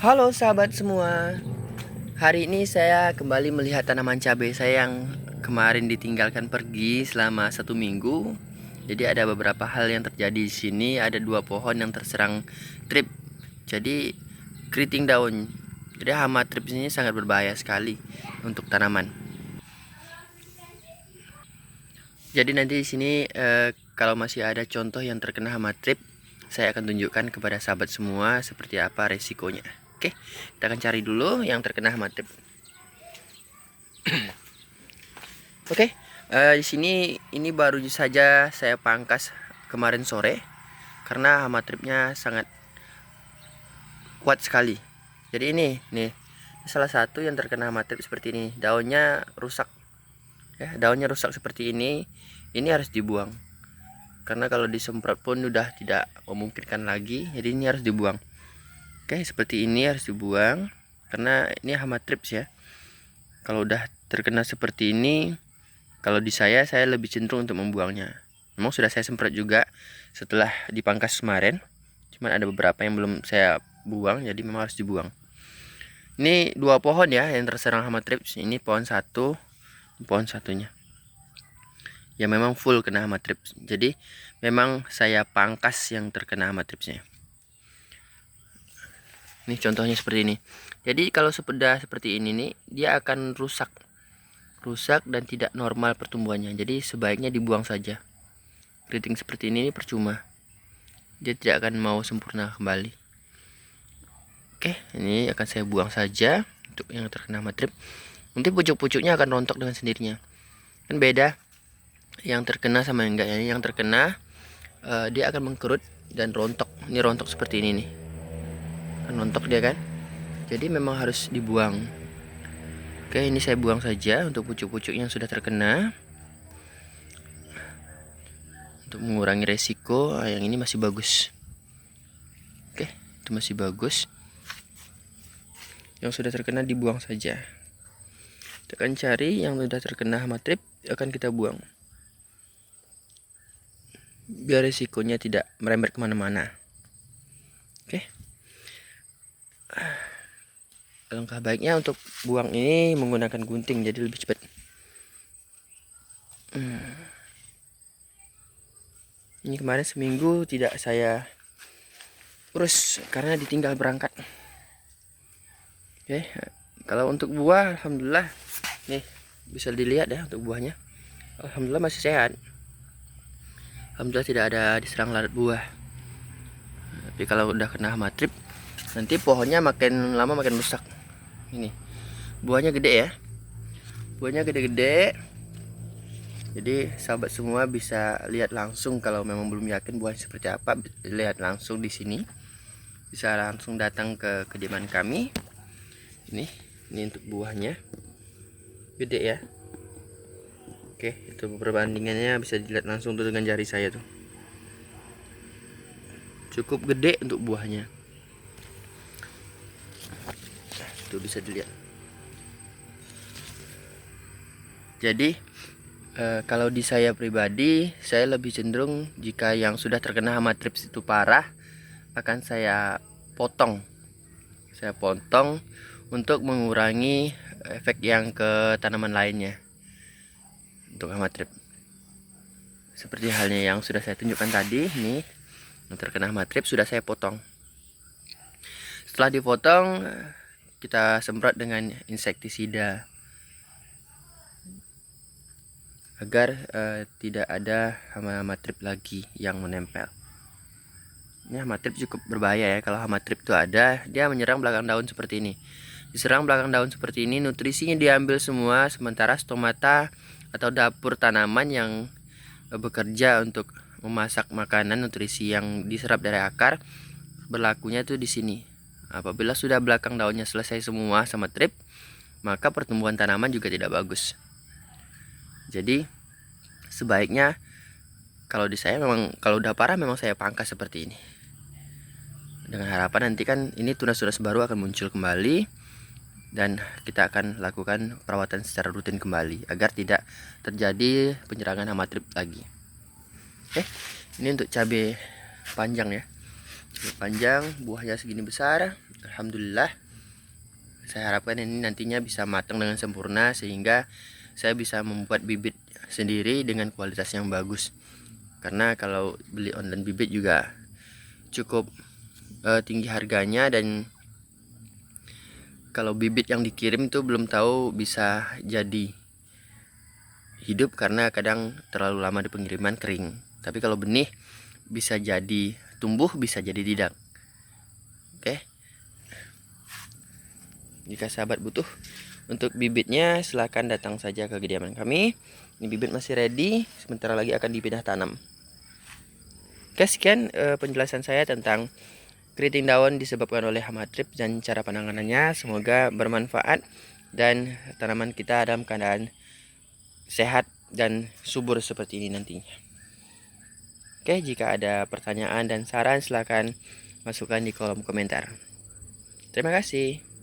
Halo sahabat semua. Hari ini saya kembali melihat tanaman cabai saya yang kemarin ditinggalkan pergi selama 1 minggu. Jadi ada beberapa hal yang terjadi di sini. Ada 2 pohon yang terserang trip. Jadi keriting daun. Jadi hama trip ini sangat berbahaya sekali untuk tanaman. Jadi nanti di sini kalau masih ada contoh yang terkena hama trip, saya akan tunjukkan kepada sahabat semua seperti apa resikonya. Oke, kita akan cari dulu yang terkena hama trip. Oke, di sini ini baru saja saya pangkas kemarin sore karena hama tripnya sangat kuat sekali. Jadi ini nih salah satu yang terkena hama trip seperti ini. Daunnya rusak. Ya, daunnya rusak seperti ini. Ini harus dibuang. Karena kalau disemprot pun udah tidak memungkinkan lagi. Jadi ini harus dibuang. Oke, seperti ini harus dibuang karena ini hama trips ya. Kalau udah terkena seperti ini, kalau di saya lebih cenderung untuk membuangnya. Memang sudah saya semprot juga setelah dipangkas kemarin. Cuman ada beberapa yang belum saya buang, jadi memang harus dibuang. Ini 2 pohon ya yang terserang hama trips. Ini pohon satu, pohon satunya. Ya memang full kena hama trips. Jadi memang saya pangkas yang terkena hama tripsnya. Ini contohnya seperti ini. Jadi kalau sepeda seperti ini nih, dia akan rusak dan tidak normal pertumbuhannya. Jadi sebaiknya dibuang saja. Keriting seperti ini percuma, dia tidak akan mau sempurna kembali. Oke, ini akan saya buang saja untuk yang terkena hama trip. Nanti pucuk-pucuknya akan rontok dengan sendirinya. Kan beda yang terkena sama yang enggak ya. Yang terkena dia akan mengkerut dan rontok. Ini rontok seperti ini nih, kan rontok dia kan. Jadi memang harus dibuang. Oke, ini saya buang saja untuk pucuk-pucuk yang sudah terkena. Untuk mengurangi resiko, yang ini masih bagus. Oke, itu masih bagus. Yang sudah terkena dibuang saja. Kita akan cari yang sudah terkena hama trip, akan kita buang. Biar resikonya tidak merembet kemana-mana. Oke. Alangkah baiknya untuk buang ini menggunakan gunting, jadi lebih cepat. Ini kemarin seminggu tidak saya urus karena ditinggal berangkat. Oke, kalau untuk buah alhamdulillah nih bisa dilihat ya, untuk buahnya alhamdulillah masih sehat. Alhamdulillah tidak ada diserang lalat buah. Tapi kalau udah kena hama trip, nanti pohonnya makin lama makin rusak. Ini buahnya gede ya, buahnya gede-gede. Jadi sahabat semua bisa lihat langsung. Kalau memang belum yakin buahnya seperti apa, lihat langsung di sini. Bisa langsung datang ke kediaman kami. Ini untuk buahnya gede ya. Oke, itu perbandingannya bisa dilihat langsung tuh dengan jari saya tuh. Cukup gede untuk buahnya. Tuh bisa dilihat. Jadi kalau di saya pribadi, saya lebih cenderung jika yang sudah terkena hama trips itu parah, akan saya potong. Saya potong untuk mengurangi efek yang ke tanaman lainnya untuk hama trip. Seperti halnya yang sudah saya tunjukkan tadi, nih yang terkena hama trip sudah saya potong. Setelah dipotong, kita semprot dengan insektisida agar tidak ada hama trip lagi yang menempel. Ini hama trip cukup berbahaya ya. Kalau hama trip itu ada, dia menyerang belakang daun seperti ini. Diserang belakang daun seperti ini, nutrisinya diambil semua, sementara stomata atau dapur tanaman yang bekerja untuk memasak makanan, nutrisi yang diserap dari akar, berlakunya tuh di sini. Apabila sudah belakang daunnya selesai semua sama trip, maka pertumbuhan tanaman juga tidak bagus. Jadi sebaiknya kalau di saya memang kalau udah parah memang saya pangkas seperti ini. Dengan harapan nanti kan ini tunas-tunas baru akan muncul kembali dan kita akan lakukan perawatan secara rutin kembali agar tidak terjadi penyerangan hama trip lagi. Oke, ini untuk cabai panjang ya. Cabai panjang, buahnya segini besar. alhamdulillah saya harapkan ini nantinya bisa matang dengan sempurna sehingga saya bisa membuat bibit sendiri dengan kualitas yang bagus. Karena kalau beli online bibit juga cukup tinggi harganya, dan kalau bibit yang dikirim tuh belum tahu bisa jadi hidup karena kadang terlalu lama di pengiriman kering. Tapi kalau benih bisa jadi tumbuh, bisa jadi tidak. Oke. Jika sahabat butuh untuk bibitnya, silahkan datang saja ke kediaman kami. Ini bibit masih ready, sebentar lagi akan dipindah tanam. Oke, sekian penjelasan saya tentang keriting daun disebabkan oleh hama thrips dan cara penanganannya. Semoga bermanfaat dan tanaman kita dalam keadaan sehat dan subur seperti ini nantinya. Oke, jika ada pertanyaan dan saran silahkan masukkan di kolom komentar. Terima kasih.